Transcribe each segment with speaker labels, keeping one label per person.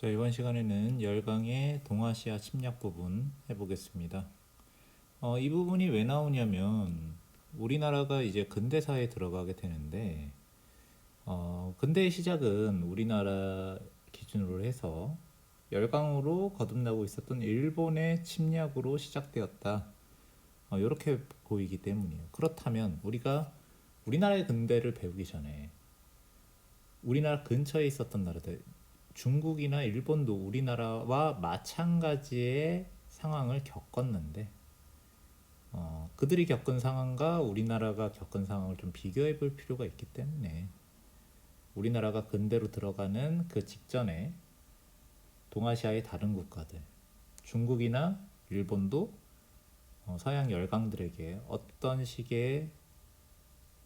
Speaker 1: 자, 이번 시간에는 열강의 동아시아 침략 부분 해보겠습니다. 이 부분이 왜 나오냐면 우리나라가 이제 근대사에 들어가게 되는데 근대의 시작은 우리나라 기준으로 해서 열강으로 거듭나고 있었던 일본의 침략으로 시작되었다. 이렇게 보이기 때문이에요. 그렇다면 우리가 우리나라의 근대를 배우기 전에 우리나라 근처에 있었던 나라들 중국이나 일본도 우리나라와 마찬가지의 상황을 겪었는데 그들이 겪은 상황과 우리나라가 겪은 상황을 좀 비교해 볼 필요가 있기 때문에 우리나라가 근대로 들어가는 그 직전에 동아시아의 다른 국가들 중국이나 일본도 서양 열강들에게 어떤 식의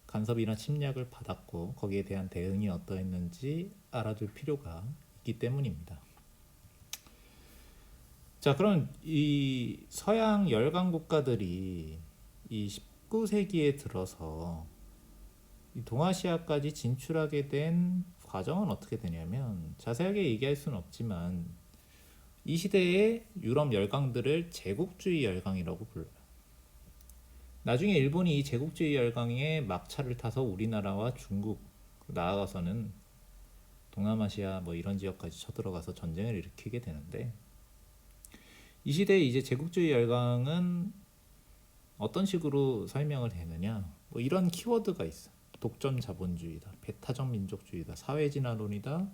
Speaker 1: 간섭이나 침략을 받았고 거기에 대한 대응이 어떠했는지 알아둘 필요가 있기 때문입니다. 자, 그럼 이 서양 열강 국가들이 이 19세기에 들어서 이 동아시아까지 진출하게 된 과정은 어떻게 되냐면 자세하게 얘기할 수는 없지만 이 시대의 유럽 열강들을 제국주의 열강이라고 불러요. 나중에 일본이 이 제국주의 열강의 막차를 타서 우리나라와 중국 나아가서는 동남아시아 뭐 이런 지역까지 쳐들어가서 전쟁을 일으키게 되는데 이 시대에 이제 제국주의 열강은 어떤 식으로 설명을 되느냐 뭐 이런 키워드가 있어. 독점 자본주의다, 배타적 민족주의다, 사회진화론이다,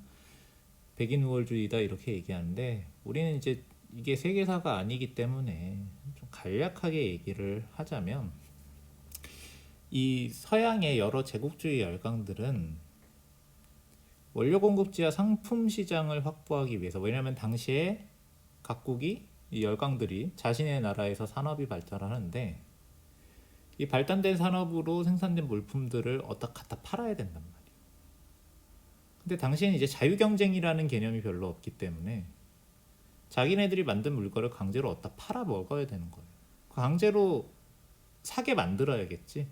Speaker 1: 백인 우월주의다 이렇게 얘기하는데 우리는 이제 이게 세계사가 아니기 때문에 좀 간략하게 얘기를 하자면 이 서양의 여러 제국주의 열강들은 원료 공급지와 상품 시장을 확보하기 위해서 왜냐하면 당시에 각국이 이 열강들이 자신의 나라에서 산업이 발달하는데 이 발달된 산업으로 생산된 물품들을 어디다 갖다 팔아야 된단 말이에요. 근데 당시에는 이제 자유경쟁이라는 개념이 별로 없기 때문에 자기네들이 만든 물건을 강제로 어디다 팔아 먹어야 되는 거예요. 강제로 사게 만들어야겠지.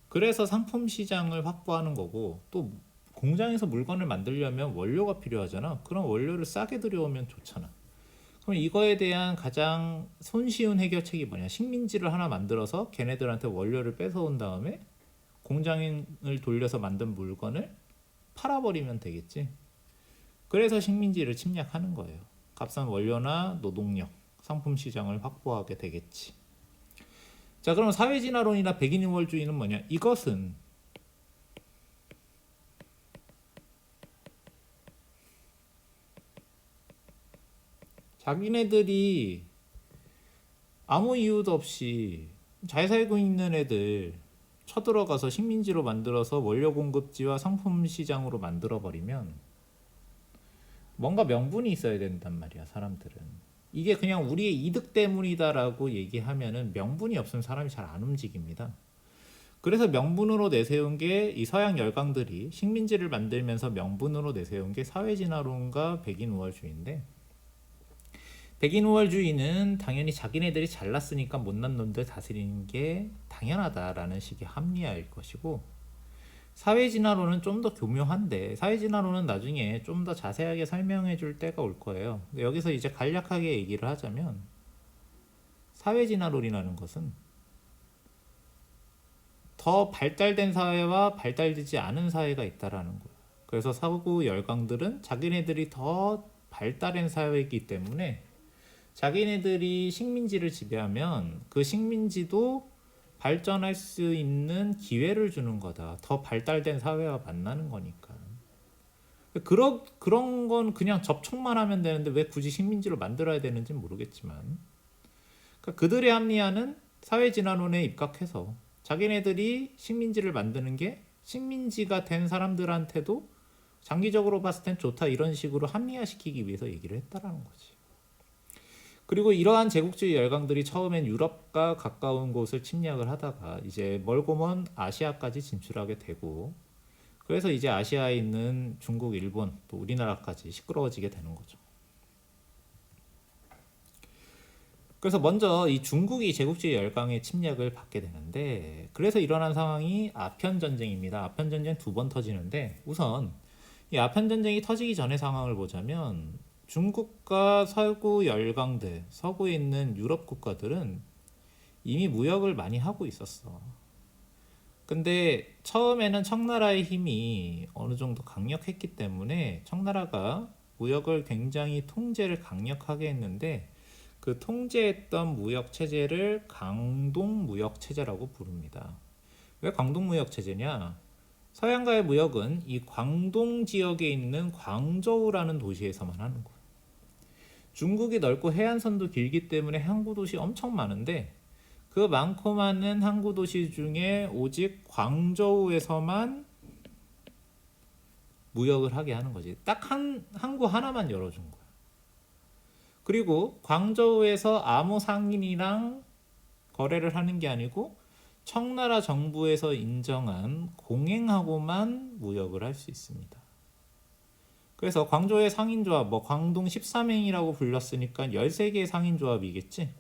Speaker 1: 그래서 상품 시장을 확보하는 거고 또 공장에서 물건을 만들려면 원료가 필요하잖아. 그럼 원료를 싸게 들여오면 좋잖아. 그럼 이거에 대한 가장 손쉬운 해결책이 뭐냐? 식민지를 하나 만들어서 걔네들한테 원료를 뺏어온 다음에 공장을 돌려서 만든 물건을 팔아버리면 되겠지. 그래서 식민지를 침략하는 거예요. 값싼 원료나 노동력, 상품 시장을 확보하게 되겠지. 자, 그럼 사회진화론이나 백인우월주의는 뭐냐? 이것은 자기네들이 아무 이유도 없이 잘 살고 있는 애들 쳐들어가서 식민지로 만들어서 원료 공급지와 상품 시장으로 만들어버리면 뭔가 명분이 있어야 된단 말이야, 사람들은. 이게 그냥 우리의 이득 때문이다라고 얘기하면은 명분이 없으면 사람이 잘 안 움직입니다. 그래서 명분으로 내세운 게 이 서양 열강들이 식민지를 만들면서 명분으로 내세운 게 사회진화론과 백인우월주의인데 백인우월주의는 당연히 자기네들이 잘났으니까 못난 놈들 다스리는 게 당연하다라는 식의 합리화일 것이고 사회진화론은 좀 더 교묘한데 사회진화론은 나중에 좀 더 자세하게 설명해 줄 때가 올 거예요. 여기서 이제 간략하게 얘기를 하자면 사회진화론이라는 것은 더 발달된 사회와 발달되지 않은 사회가 있다라는 거예요. 그래서 서구 열강들은 자기네들이 더 발달한 사회이기 때문에 자기네들이 식민지를 지배하면 그 식민지도 발전할 수 있는 기회를 주는 거다. 더 발달된 사회와 만나는 거니까. 그런 건 그냥 접촉만 하면 되는데 왜 굳이 식민지로 만들어야 되는지 모르겠지만 그러니까 그들의 합리화는 사회진화론에 입각해서 자기네들이 식민지를 만드는 게 식민지가 된 사람들한테도 장기적으로 봤을 땐 좋다 이런 식으로 합리화시키기 위해서 얘기를 했다라는 거지. 그리고 이러한 제국주의 열강들이 처음엔 유럽과 가까운 곳을 침략을 하다가 이제 멀고 먼 아시아까지 진출하게 되고 그래서 이제 아시아에 있는 중국, 일본, 또 우리나라까지 시끄러워지게 되는 거죠. 그래서 먼저 이 중국이 제국주의 열강의 침략을 받게 되는데 그래서 일어난 상황이 아편전쟁입니다. 아편전쟁 2번 터지는데 우선 이 아편전쟁이 터지기 전의 상황을 보자면 중국과 서구 열강들, 서구에 있는 유럽 국가들은 이미 무역을 많이 하고 있었어. 근데 처음에는 청나라의 힘이 어느 정도 강력했기 때문에 청나라가 무역을 굉장히 통제를 강력하게 했는데 그 통제했던 무역 체제를 강동 무역 체제라고 부릅니다. 왜 강동 무역 체제냐? 서양과의 무역은 이 광동 지역에 있는 광저우라는 도시에서만 하는 거예요. 중국이 넓고 해안선도 길기 때문에 항구 도시 엄청 많은데 그 많고 많은 항구 도시 중에 오직 광저우에서만 무역을 하게 하는 거지. 딱 한 항구 하나만 열어준 거야. 그리고 광저우에서 아무 상인이랑 거래를 하는 게 아니고 청나라 정부에서 인정한 공행하고만 무역을 할 수 있습니다. 그래서 광저우의 상인조합, 광동 13행이라고 불렸으니까 13개의 상인조합이겠지.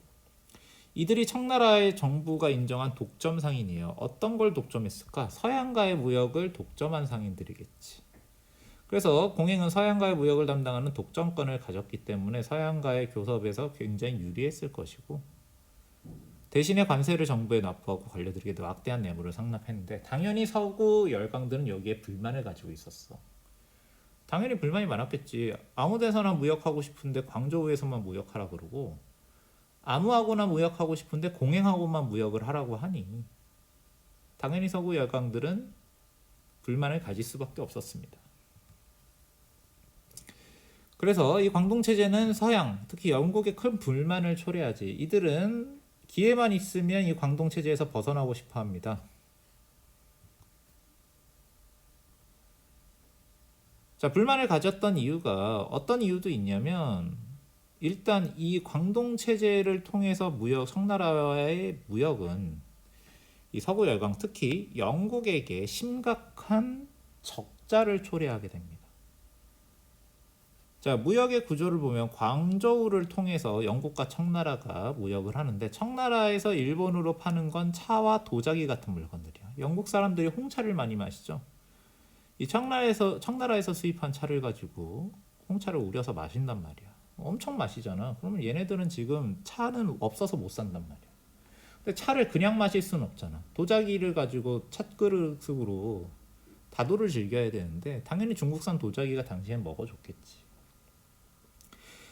Speaker 1: 이들이 청나라의 정부가 인정한 독점 상인이에요. 어떤 걸 독점했을까? 서양과의 무역을 독점한 상인들이겠지. 그래서 공행은 서양과의 무역을 담당하는 독점권을 가졌기 때문에 서양과의 교섭에서 굉장히 유리했을 것이고 대신에 관세를 정부에 납부하고 관료들에게 막대한 뇌물을 상납했는데 당연히 서구 열강들은 여기에 불만을 가지고 있었어. 당연히 불만이 많았겠지. 아무 데서나 무역하고 싶은데 광저우에서만 무역하라 그러고 아무하고나 무역하고 싶은데 공행하고만 무역을 하라고 하니 당연히 서구 열강들은 불만을 가질 수밖에 없었습니다. 그래서 이 광동체제는 서양, 특히 영국의 큰 불만을 초래하지. 이들은 기회만 있으면 이 광동체제에서 벗어나고 싶어 합니다. 자, 불만을 가졌던 이유가 어떤 이유도 있냐면 일단 이 광동체제를 통해서 무역, 청나라와의 무역은 이 서구 열강, 특히 영국에게 심각한 적자를 초래하게 됩니다. 자, 무역의 구조를 보면 광저우를 통해서 영국과 청나라가 무역을 하는데 청나라에서 일본으로 파는 건 차와 도자기 같은 물건들이야. 영국 사람들이 홍차를 많이 마시죠. 이 청나라에서 수입한 차를 가지고 홍차를 우려서 마신단 말이야. 엄청 마시잖아. 그러면 얘네들은 지금 차는 없어서 못 산단 말이야. 근데 차를 그냥 마실 수는 없잖아. 도자기를 가지고 찻그릇으로 다도를 즐겨야 되는데 당연히 중국산 도자기가 당시엔 먹어줬겠지.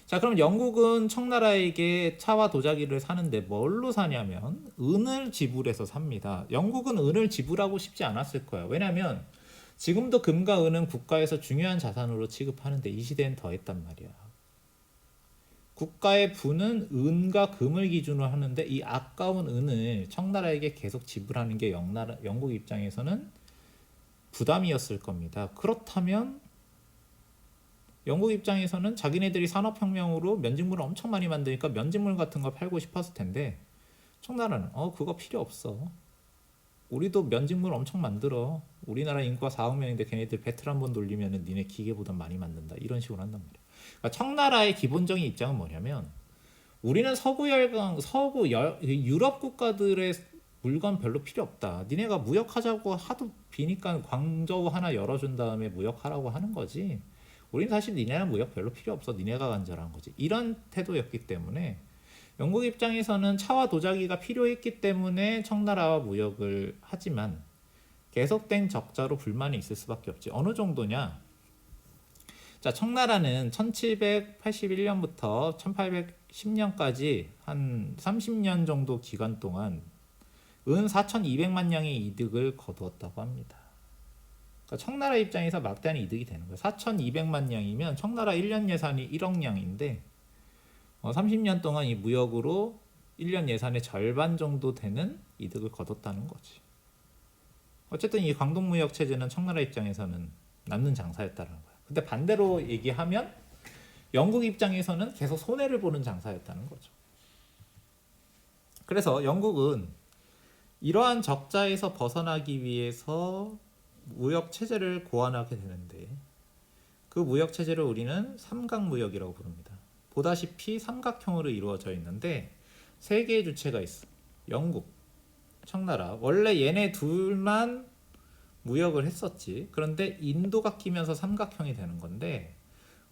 Speaker 1: 자, 그럼 영국은 청나라에게 차와 도자기를 사는데 뭘로 사냐면 은을 지불해서 삽니다. 영국은 은을 지불하고 싶지 않았을 거야. 왜냐하면 지금도 금과 은은 국가에서 중요한 자산으로 취급하는데 이 시대엔 더했단 말이야. 국가의 부는 은과 금을 기준으로 하는데 이 아까운 은을 청나라에게 계속 지불하는 게 영국 입장에서는 부담이었을 겁니다. 그렇다면 영국 입장에서는 자기네들이 산업혁명으로 면직물을 엄청 많이 만드니까 면직물 같은 거 팔고 싶었을 텐데 청나라는 그거 필요 없어. 우리도 면직물 엄청 만들어. 우리나라 인구가 4억 명인데 걔네들 배틀 한번 돌리면 니네 기계보다 많이 만든다. 이런 식으로 한단 말이야. 그러니까 청나라의 기본적인 입장은 뭐냐면 우리는 유럽 국가들의 물건 별로 필요 없다. 니네가 무역하자고 하도 비니까 광저우 하나 열어준 다음에 무역하라고 하는 거지. 우리는 사실 니네랑 무역 별로 필요 없어. 니네가 간절한 거지. 이런 태도였기 때문에 영국 입장에서는 차와 도자기가 필요했기 때문에 청나라와 무역을 하지만 계속된 적자로 불만이 있을 수밖에 없지. 어느 정도냐? 자, 청나라는 1781년부터 1810년까지 한 30년 정도 기간 동안 은 4,200만 냥의 이득을 거두었다고 합니다. 그러니까 청나라 입장에서 막대한 이득이 되는 거예요. 4,200만 냥이면 청나라 1년 예산이 1억 냥인데 30년 동안 이 무역으로 1년 예산의 절반 정도 되는 이득을 거뒀다는 거지. 어쨌든 이 광동무역 체제는 청나라 입장에서는 남는 장사였다는 거야. 근데 반대로 얘기하면 영국 입장에서는 계속 손해를 보는 장사였다는 거죠. 그래서 영국은 이러한 적자에서 벗어나기 위해서 무역 체제를 고안하게 되는데 그 무역 체제를 우리는 삼각무역이라고 부릅니다. 보다시피 삼각형으로 이루어져 있는데 세 개의 주체가 있어. 영국, 청나라. 원래 얘네 둘만 무역을 했었지. 그런데 인도가 끼면서 삼각형이 되는 건데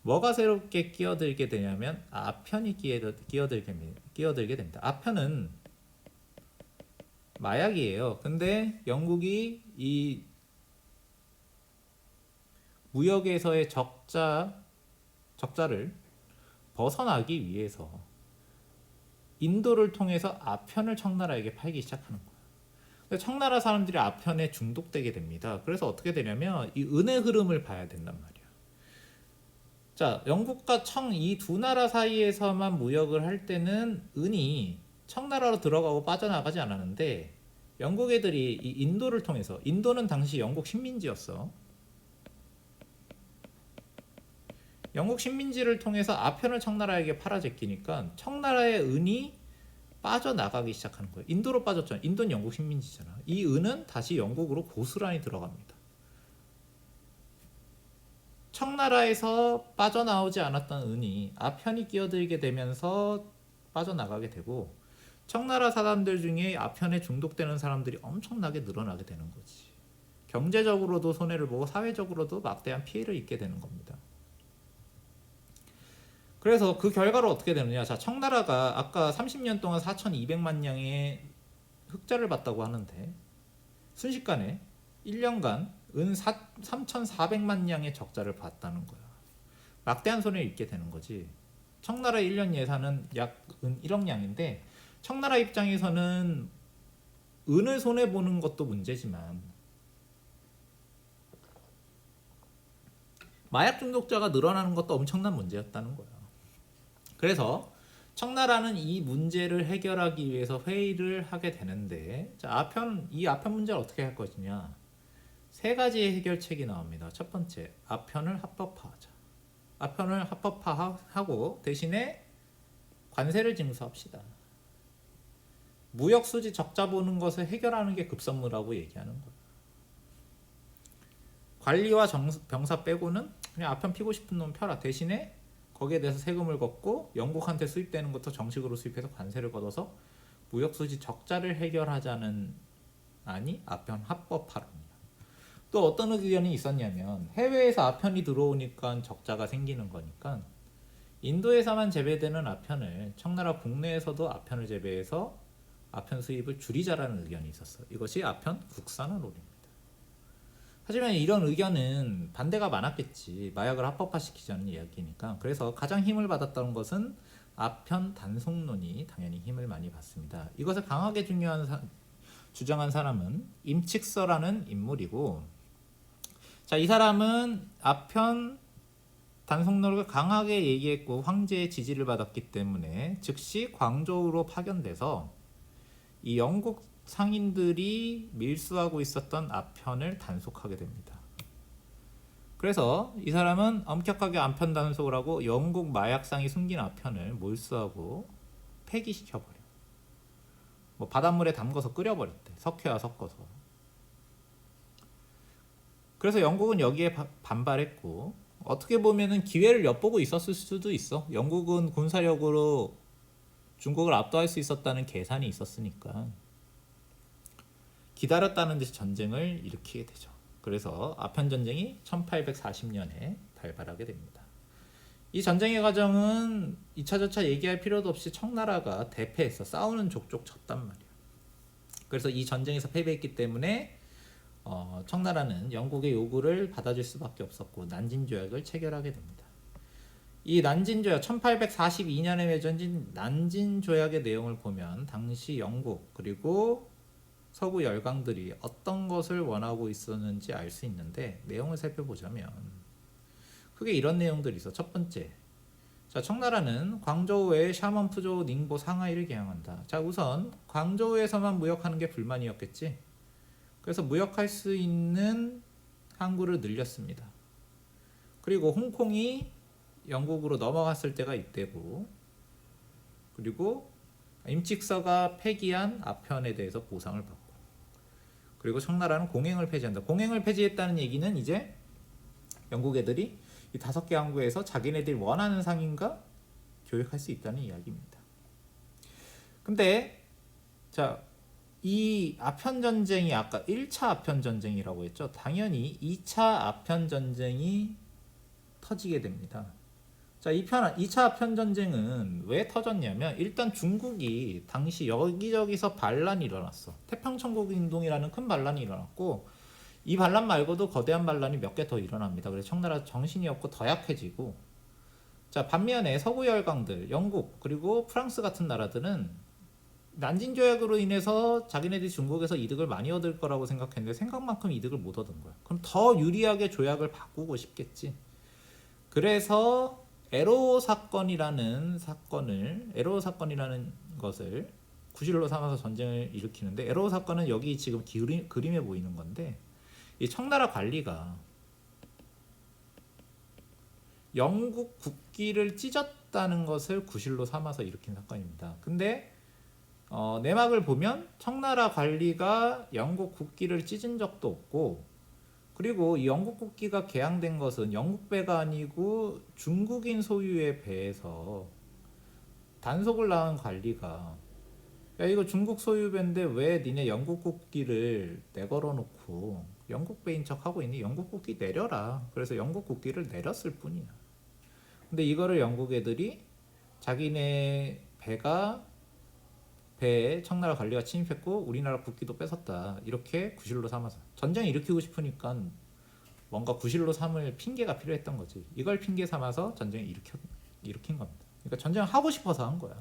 Speaker 1: 뭐가 새롭게 끼어들게 되냐면 아편이 끼어들게 됩니다. 아편은 마약이에요. 근데 영국이 이 무역에서의 적자를 벗어나기 위해서 인도를 통해서 아편을 청나라에게 팔기 시작하는 거예요. 청나라 사람들이 아편에 중독되게 됩니다. 그래서 어떻게 되냐면 이 은의 흐름을 봐야 된단 말이야. 자, 영국과 청 이 두 나라 사이에서만 무역을 할 때는 은이 청나라로 들어가고 빠져나가지 않았는데 영국 애들이 이 인도를 통해서, 인도는 당시 영국 식민지였어. 영국 식민지를 통해서 아편을 청나라에게 팔아제끼니까 청나라의 은이 빠져나가기 시작하는 거예요. 인도로 빠졌잖아. 인도는 영국 식민지잖아. 이 은은 다시 영국으로 고스란히 들어갑니다. 청나라에서 빠져나오지 않았던 은이 아편이 끼어들게 되면서 빠져나가게 되고, 청나라 사람들 중에 아편에 중독되는 사람들이 엄청나게 늘어나게 되는 거지. 경제적으로도 손해를 보고 사회적으로도 막대한 피해를 입게 되는 겁니다. 그래서 그 결과로 어떻게 되느냐. 자, 청나라가 아까 30년 동안 4,200만 냥의 흑자를 봤다고 하는데 순식간에 1년간 은 3,400만 냥의 적자를 봤다는 거야. 막대한 손해를 입게 되는 거지. 청나라의 1년 예산은 약 은 1억 냥인데 청나라 입장에서는 은을 손해보는 것도 문제지만 마약 중독자가 늘어나는 것도 엄청난 문제였다는 거야. 그래서 청나라는 이 문제를 해결하기 위해서 회의를 하게 되는데, 자, 이 아편 문제를 어떻게 할 것이냐. 세 가지의 해결책이 나옵니다. 첫 번째, 아편을 합법화하자. 아편을 합법화하고 대신에 관세를 징수합시다. 무역 수지 적자 보는 것을 해결하는 게 급선무라고 얘기하는 거예요. 관리와 병사 빼고는 그냥 아편 피고 싶은 놈 펴라. 대신에 거기에 대해서 세금을 걷고 영국한테 수입되는 것도 정식으로 수입해서 관세를 걷어서 무역 수지 적자를 해결하자는 안이 아편 합법화론이야. 또 어떤 의견이 있었냐면 해외에서 아편이 들어오니까 적자가 생기는 거니까 인도에서만 재배되는 아편을 청나라 국내에서도 아편을 재배해서 아편 수입을 줄이자라는 의견이 있었어. 이것이 아편 국산화론입니다. 하지만 이런 의견은 반대가 많았겠지. 마약을 합법화시키자는 이야기니까. 그래서 가장 힘을 받았던 것은 아편 단속론이 당연히 힘을 많이 받습니다. 이것을 강하게 주장한 사람은 임칙서라는 인물이고, 자, 이 사람은 아편 단속론을 강하게 얘기했고 황제의 지지를 받았기 때문에 즉시 광저우로 파견돼서 이 영국 상인들이 밀수하고 있었던 아편을 단속하게 됩니다. 그래서 이 사람은 엄격하게 아편 단속을 하고 영국 마약상이 숨긴 아편을 몰수하고 폐기시켜버려. 뭐 바닷물에 담궈서 끓여버렸대. 석회와 섞어서. 그래서 영국은 여기에 반발했고, 어떻게 보면은 기회를 엿보고 있었을 수도 있어. 영국은 군사력으로 중국을 압도할 수 있었다는 계산이 있었으니까 기다렸다는 듯이 전쟁을 일으키게 되죠. 그래서 아편 전쟁이 1840년에 발발하게 됩니다. 이 전쟁의 과정은 2차 저차 얘기할 필요도 없이 청나라가 대패해서 싸우는 족족 졌단 말이야. 그래서 이 전쟁에서 패배했기 때문에 청나라는 영국의 요구를 받아줄 수밖에 없었고 난징조약을 체결하게 됩니다. 이 난징조약, 1842년에 맺어진 난징조약의 내용을 보면 당시 영국 그리고 서구 열강들이 어떤 것을 원하고 있었는지 알 수 있는데, 내용을 살펴보자면 크게 이런 내용들이 있어. 첫 번째, 자, 청나라는 광저우에 샤먼, 푸조우, 닝보, 상하이를 개항한다. 자, 우선 광저우에서만 무역하는 게 불만이었겠지. 그래서 무역할 수 있는 항구를 늘렸습니다. 그리고 홍콩이 영국으로 넘어갔을 때가 이때고, 그리고 임칙서가 폐기한 아편에 대해서 보상을 받고, 그리고 청나라는 공행을 폐지한다. 공행을 폐지했다는 얘기는 이제 영국 애들이 이 5개 항구에서 자기네들이 원하는 상인과 교역할 수 있다는 이야기입니다. 근데 자, 이 아편 전쟁이 아까 1차 아편 전쟁이라고 했죠. 당연히 2차 아편 전쟁이 터지게 됩니다. 자, 2차 아편전쟁은 왜 터졌냐면 일단 중국이 당시 여기저기서 반란이 일어났어. 태평천국 운동이라는 큰 반란이 일어났고 이 반란 말고도 거대한 반란이 몇 개 더 일어납니다. 그래서 청나라 정신이 없고 더 약해지고 자, 반면에 서구 열강들, 영국 그리고 프랑스 같은 나라들은 난징 조약으로 인해서 자기네들이 중국에서 이득을 많이 얻을 거라고 생각했는데 생각만큼 이득을 못 얻은 거야. 그럼 더 유리하게 조약을 바꾸고 싶겠지. 그래서 에로 사건이라는 것을 구실로 삼아서 전쟁을 일으키는데 에로 사건은 여기 지금 그림에 보이는 건데 이 청나라 관리가 영국 국기를 찢었다는 것을 구실로 삼아서 일으킨 사건입니다. 근데 내막을 보면 청나라 관리가 영국 국기를 찢은 적도 없고 그리고 이 영국 국기가 개항된 것은 영국 배가 아니고 중국인 소유의 배에서 단속을 나온 관리가 야 이거 중국 소유 배인데 왜 니네 영국 국기를 내걸어 놓고 영국 배인 척 하고 있니? 영국 국기 내려라. 그래서 영국 국기를 내렸을 뿐이야. 근데 이거를 영국 애들이 자기네 배에 청나라 관리가 침입했고 우리나라 국기도 뺏었다. 이렇게 구실로 삼아서 전쟁 일으키고 싶으니까 뭔가 구실로 삼을 핑계가 필요했던 거지. 이걸 핑계 삼아서 전쟁을 일으킨 겁니다. 그러니까 전쟁을 하고 싶어서 한 거야.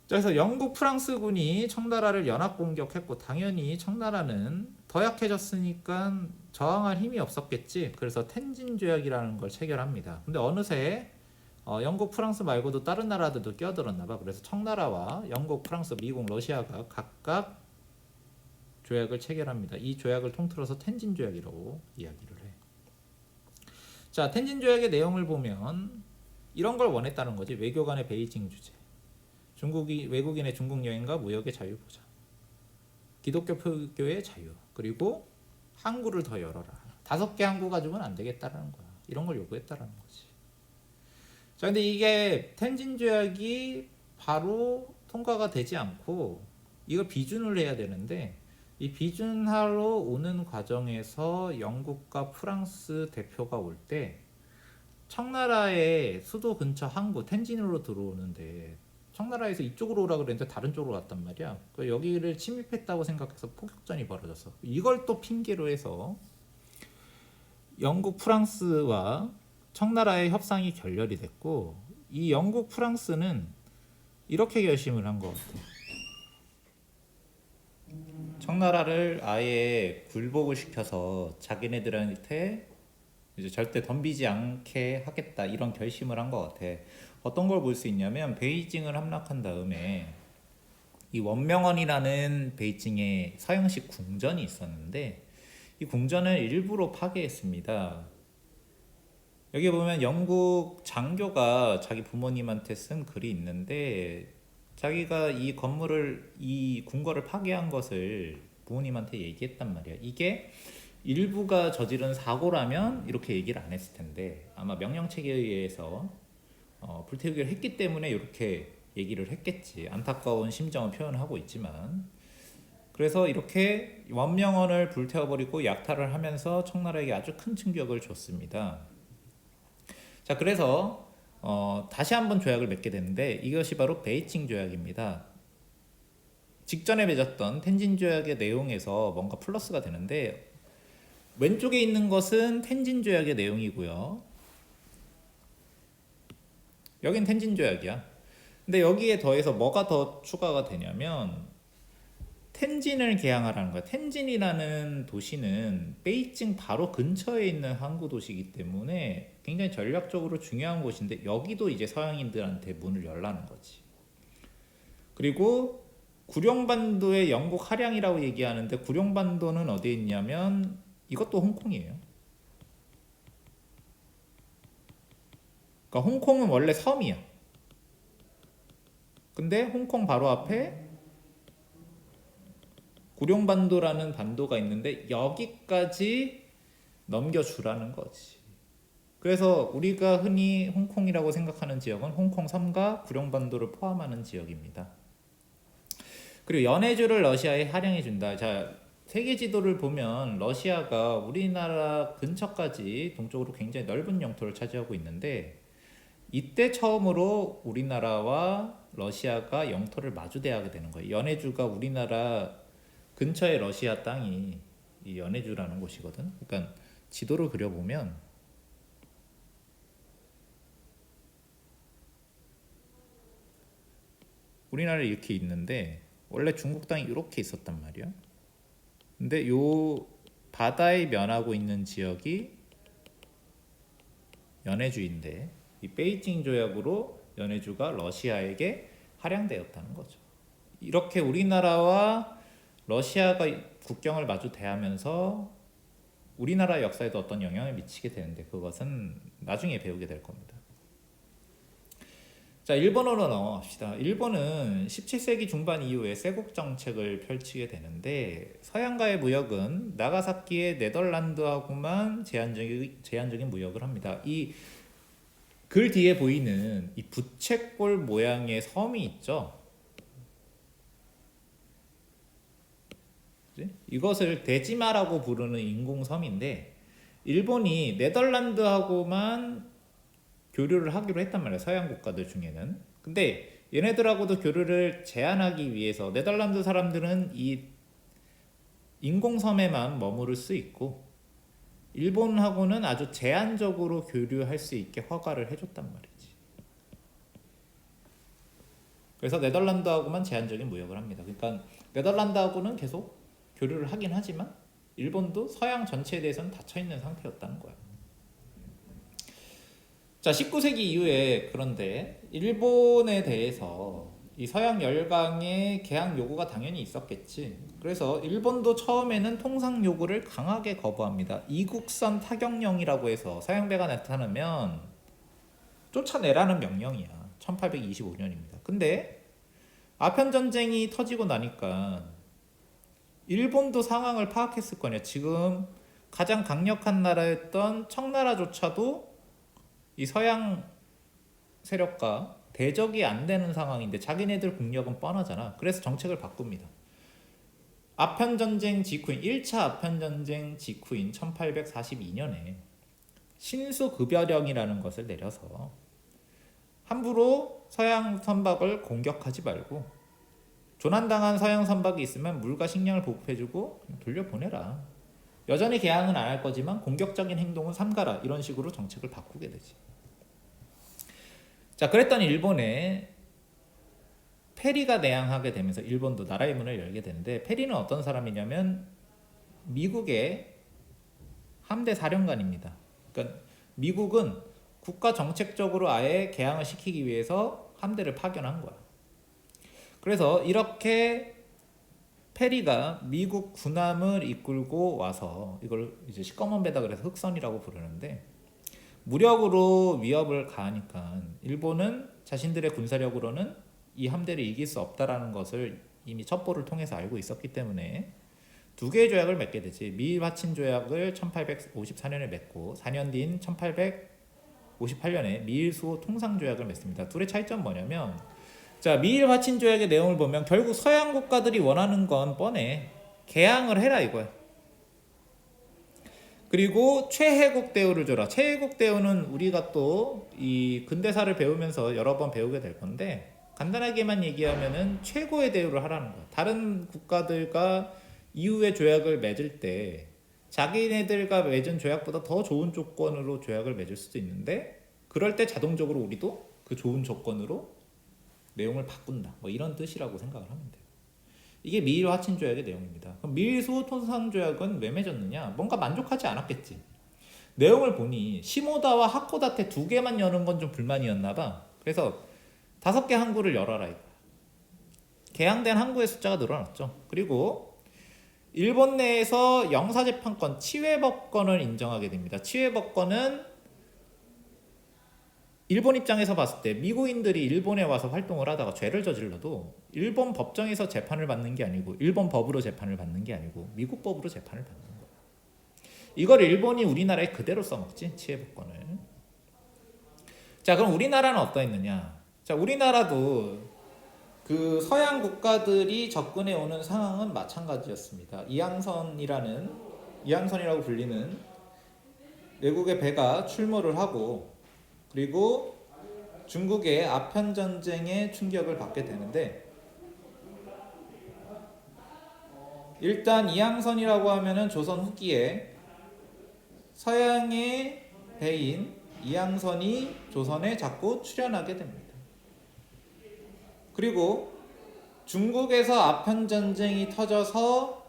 Speaker 1: 그래서 영국 프랑스군이 청나라를 연합 공격했고 당연히 청나라는 더 약해졌으니까 저항할 힘이 없었겠지. 그래서 텐진 조약이라는 걸 체결합니다. 근데 어느새 영국 프랑스 말고도 다른 나라들도 끼어들었나 봐. 그래서 청나라와 영국 프랑스 미국 러시아가 각각 조약을 체결합니다. 이 조약을 통틀어서 텐진 조약이라고 이야기를 해. 자, 텐진 조약의 내용을 보면 이런 걸 원했다는 거지. 외교 간의 베이징 주제, 외국인의 중국 여행과 무역의 자유 보장, 기독교 표교의 자유, 그리고 항구를 더 열어라. 5개 항구 가지고는 안 되겠다라는 거야. 이런 걸 요구했다라는 거지. 자, 근데 이게 텐진 조약이 바로 통과가 되지 않고 이걸 비준을 해야 되는데 이 비준하러 오는 과정에서 영국과 프랑스 대표가 올 때 청나라의 수도 근처 항구 텐진으로 들어오는데 청나라에서 이쪽으로 오라 그랬는데 다른 쪽으로 갔단 말이야. 여기를 침입했다고 생각해서 폭격전이 벌어졌어. 이걸 또 핑계로 해서 영국 프랑스와 청나라의 협상이 결렬이 됐고 이 영국 프랑스는 이렇게 결심을 한 것 같아. 청나라를 아예 굴복을 시켜서 자기네들한테 이제 절대 덤비지 않게 하겠다 이런 결심을 한 것 같아. 어떤 걸 볼 수 있냐면 베이징을 함락한 다음에 이 원명원이라는 베이징의 서양식 궁전이 있었는데 이 궁전을 일부러 파괴했습니다. 여기 보면 영국 장교가 자기 부모님한테 쓴 글이 있는데 자기가 이 궁궐을 파괴한 것을 부모님한테 얘기했단 말이야. 이게 일부가 저지른 사고라면 이렇게 얘기를 안 했을 텐데 아마 명령체계에 의해서 불태우기를 했기 때문에 이렇게 얘기를 했겠지. 안타까운 심정을 표현하고 있지만 그래서 이렇게 원명원을 불태워버리고 약탈을 하면서 청나라에게 아주 큰 충격을 줬습니다. 자, 그래서 다시 한번 조약을 맺게 되는데 이것이 바로 베이징 조약입니다. 직전에 맺었던 텐진 조약의 내용에서 뭔가 플러스가 되는데 왼쪽에 있는 것은 텐진 조약의 내용이고요. 여긴 텐진 조약이야. 근데 여기에 더해서 뭐가 더 추가가 되냐면 텐진을 개항하라는 거야. 텐진이라는 도시는 베이징 바로 근처에 있는 항구 도시이기 때문에 굉장히 전략적으로 중요한 곳인데 여기도 이제 서양인들한테 문을 열라는 거지. 그리고 구룡반도의 영국 할양이라고 얘기하는데 구룡반도는 어디에 있냐면 이것도 홍콩이에요. 그러니까 홍콩은 원래 섬이야. 근데 홍콩 바로 앞에 구룡반도라는 반도가 있는데 여기까지 넘겨주라는 거지. 그래서 우리가 흔히 홍콩이라고 생각하는 지역은 홍콩 섬과 구룡반도를 포함하는 지역입니다. 그리고 연해주를 러시아에 할양해 준다. 자, 세계 지도를 보면 러시아가 우리나라 근처까지 동쪽으로 굉장히 넓은 영토를 차지하고 있는데 이때 처음으로 우리나라와 러시아가 영토를 마주대하게 되는 거예요. 연해주가 우리나라 근처의 러시아 땅이 이 연해주라는 곳이거든. 그러니까 지도를 그려보면 우리나라 이렇게 있는데 원래 중국 땅이 이렇게 있었단 말이야. 근데 요 바다에 면하고 있는 지역이 연해주인데 이 베이징 조약으로 연해주가 러시아에게 할양되었다는 거죠. 이렇게 우리나라와 러시아가 국경을 마주 대하면서 우리나라 역사에도 어떤 영향을 미치게 되는데 그것은 나중에 배우게 될 겁니다. 자, 일본어로 넘어갑시다. 일본은 17세기 중반 이후에 쇄국 정책을 펼치게 되는데 서양과의 무역은 나가사키의 네덜란드하고만 제한적인 무역을 합니다. 이 글 뒤에 보이는 이 부채꼴 모양의 섬이 있죠. 이것을 데지마라고 부르는 인공섬인데 일본이 네덜란드하고만 교류를 하기로 했단 말이에요. 서양 국가들 중에는. 근데 얘네들하고도 교류를 제한하기 위해서 네덜란드 사람들은 이 인공섬에만 머무를 수 있고 일본하고는 아주 제한적으로 교류할 수 있게 허가를 해줬단 말이지. 그래서 네덜란드하고만 제한적인 무역을 합니다. 그러니까 네덜란드하고는 계속 교류를 하긴 하지만 일본도 서양 전체에 대해서는 닫혀있는 상태였다는 거야. 자, 19세기 이후에 그런데 일본에 대해서 이 서양 열강의 개항 요구가 당연히 있었겠지. 그래서 일본도 처음에는 통상 요구를 강하게 거부합니다. 이국선 타격령이라고 해서 서양배가 나타나면 쫓아내라는 명령이야. 1825년입니다. 근데 아편 전쟁이 터지고 나니까 일본도 상황을 파악했을 거냐. 지금 가장 강력한 나라였던 청나라조차도 이 서양 세력과 대적이 안 되는 상황인데 자기네들 국력은 뻔하잖아. 그래서 정책을 바꿉니다. 아편전쟁 직후인 1차 아편전쟁 직후인 1842년에 신수급여령이라는 것을 내려서 함부로 서양 선박을 공격하지 말고 조난당한 서양 선박이 있으면 물과 식량을 보급해주고 돌려보내라. 여전히 개항은 안 할 거지만 공격적인 행동은 삼가라. 이런 식으로 정책을 바꾸게 되지. 자, 그랬더니 일본에 페리가 내항하게 되면서 일본도 나라의 문을 열게 되는데 페리는 어떤 사람이냐면 미국의 함대 사령관입니다. 그러니까 미국은 국가 정책적으로 아예 개항을 시키기 위해서 함대를 파견한 거야. 그래서 이렇게 페리가 미국 군함을 이끌고 와서 이걸 이제 시꺼먼 배다 그래서 흑선이라고 부르는데 무력으로 위협을 가하니까 일본은 자신들의 군사력으로는 이 함대를 이길 수 없다라는 것을 이미 첩보를 통해서 알고 있었기 때문에 두 개의 조약을 맺게 되지. 미일 화친 조약을 1854년에 맺고 4년 뒤인 1858년에 미일 수호 통상 조약을 맺습니다. 둘의 차이점은 뭐냐면 자, 미일 화친 조약의 내용을 보면 결국 서양 국가들이 원하는 건 뻔해. 개항을 해라 이거야. 그리고 최혜국 대우를 줘라. 최혜국 대우는 우리가 또 이 근대사를 배우면서 여러 번 배우게 될 건데 간단하게만 얘기하면은 최고의 대우를 하라는 거야. 다른 국가들과 이후의 조약을 맺을 때 자기네들과 맺은 조약보다 더 좋은 조건으로 조약을 맺을 수도 있는데 그럴 때 자동적으로 우리도 그 좋은 조건으로 내용을 바꾼다. 뭐 이런 뜻이라고 생각을 하면 돼요. 이게 미일 화친 조약의 내용입니다. 그럼 미일 수호 통상 조약은 왜 맺었느냐? 뭔가 만족하지 않았겠지. 내용을 보니 시모다와 하코다테 두 개만 여는 건 좀 불만이었나 봐. 그래서 5개 항구를 열어라 이거야. 개항된 항구의 숫자가 늘어났죠. 그리고 일본 내에서 영사재판권, 치외법권을 인정하게 됩니다. 치외법권은 일본 입장에서 봤을 때 미국인들이 일본에 와서 활동을 하다가 죄를 저질러도 일본 법정에서 재판을 받는 게 아니고 일본 법으로 재판을 받는 게 아니고 미국 법으로 재판을 받는 거야. 이걸 일본이 우리나라에 그대로 써먹지, 치외법권을. 자, 그럼 우리나라는 어떠했느냐? 자, 우리나라도 그 서양 국가들이 접근해 오는 상황은 마찬가지였습니다. 이항선이라고 불리는 외국의 배가 출몰을 하고 그리고 중국의 아편 전쟁의 충격을 받게 되는데 일단 이항선이라고 하면은 조선 후기에 서양의 배인 이항선이 조선에 자꾸 출현하게 됩니다. 그리고 중국에서 아편 전쟁이 터져서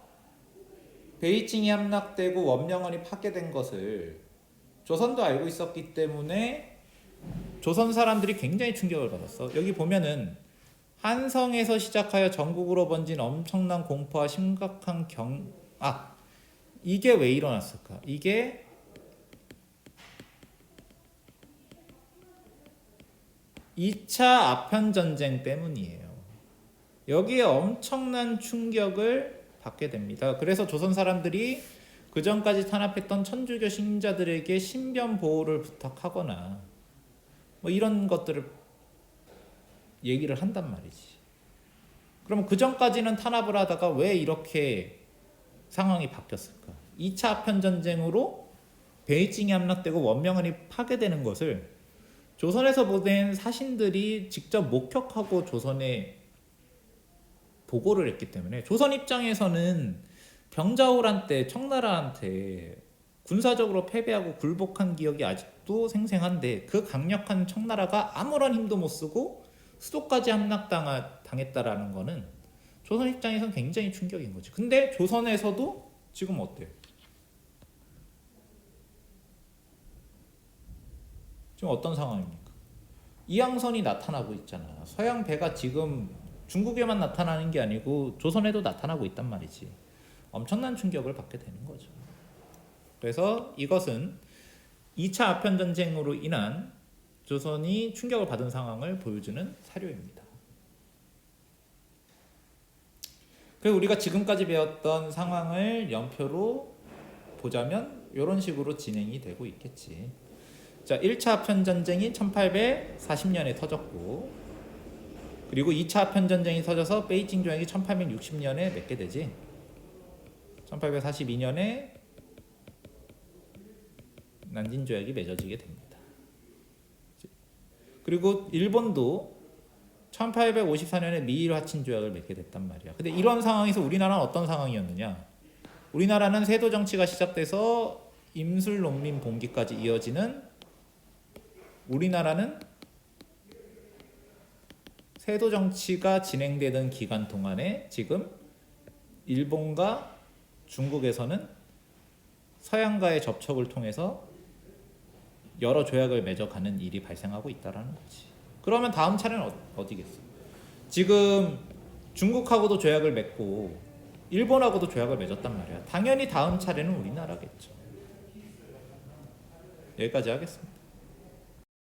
Speaker 1: 베이징이 함락되고 원명원이 파괴된 것을 조선도 알고 있었기 때문에 조선 사람들이 굉장히 충격을 받았어. 여기 보면은 한성에서 시작하여 전국으로 번진 엄청난 공포와 심각한 이게 왜 일어났을까? 이게 (2차) 아편 전쟁 때문이에요. 여기에 엄청난 충격을 받게 됩니다. 그래서 조선 사람들이 그 전까지 탄압했던 천주교 신자들에게 신변 보호를 부탁하거나 뭐 이런 것들을 얘기를 한단 말이지. 그럼 그 전까지는 탄압을 하다가 왜 이렇게 상황이 바뀌었을까? 2차 아편 전쟁으로 베이징이 함락되고 원명원이 파괴되는 것을 조선에서 보낸 사신들이 직접 목격하고 조선에 보고를 했기 때문에 조선 입장에서는 병자호란 때 청나라한테 군사적으로 패배하고 굴복한 기억이 아직도 생생한데 그 강력한 청나라가 아무런 힘도 못 쓰고 수도까지 함락당했다라는 거는 조선 입장에서는 굉장히 충격인 거지. 근데 조선에서도 지금 어때요? 지금 어떤 상황입니까? 이항선이 나타나고 있잖아. 서양 배가 지금 중국에만 나타나는 게 아니고 조선에도 나타나고 있단 말이지. 엄청난 충격을 받게 되는 거죠. 그래서 이것은 2차 아편 전쟁으로 인한 조선이 충격을 받은 상황을 보여주는 사료입니다. 그리고 우리가 지금까지 배웠던 상황을 연표로 보자면 이런 식으로 진행이 되고 있겠지. 자, 1차 아편 전쟁이 1840년에 터졌고 그리고 2차 아편 전쟁이 터져서 베이징 조약이 1860년에 맺게 되지. 1842년에 난징 조약이 맺어지게 됩니다. 그리고 일본도 1854년에 미일 화친 조약을 맺게 됐단 말이야. 근데 이런 상황에서 우리나라는 어떤 상황이었느냐? 우리나라는 세도 정치가 시작돼서 임술 농민 봉기까지 이어지는 우리나라는 세도 정치가 진행되던 기간 동안에 지금 일본과 중국에서는 서양과의 접촉을 통해서 여러 조약을 맺어가는 일이 발생하고 있다는 거지. 그러면 다음 차례는 어디겠어? 지금 중국하고도 조약을 맺고 일본하고도 조약을 맺었단 말이야. 당연히 다음 차례는 우리나라겠죠. 여기까지 하겠습니다.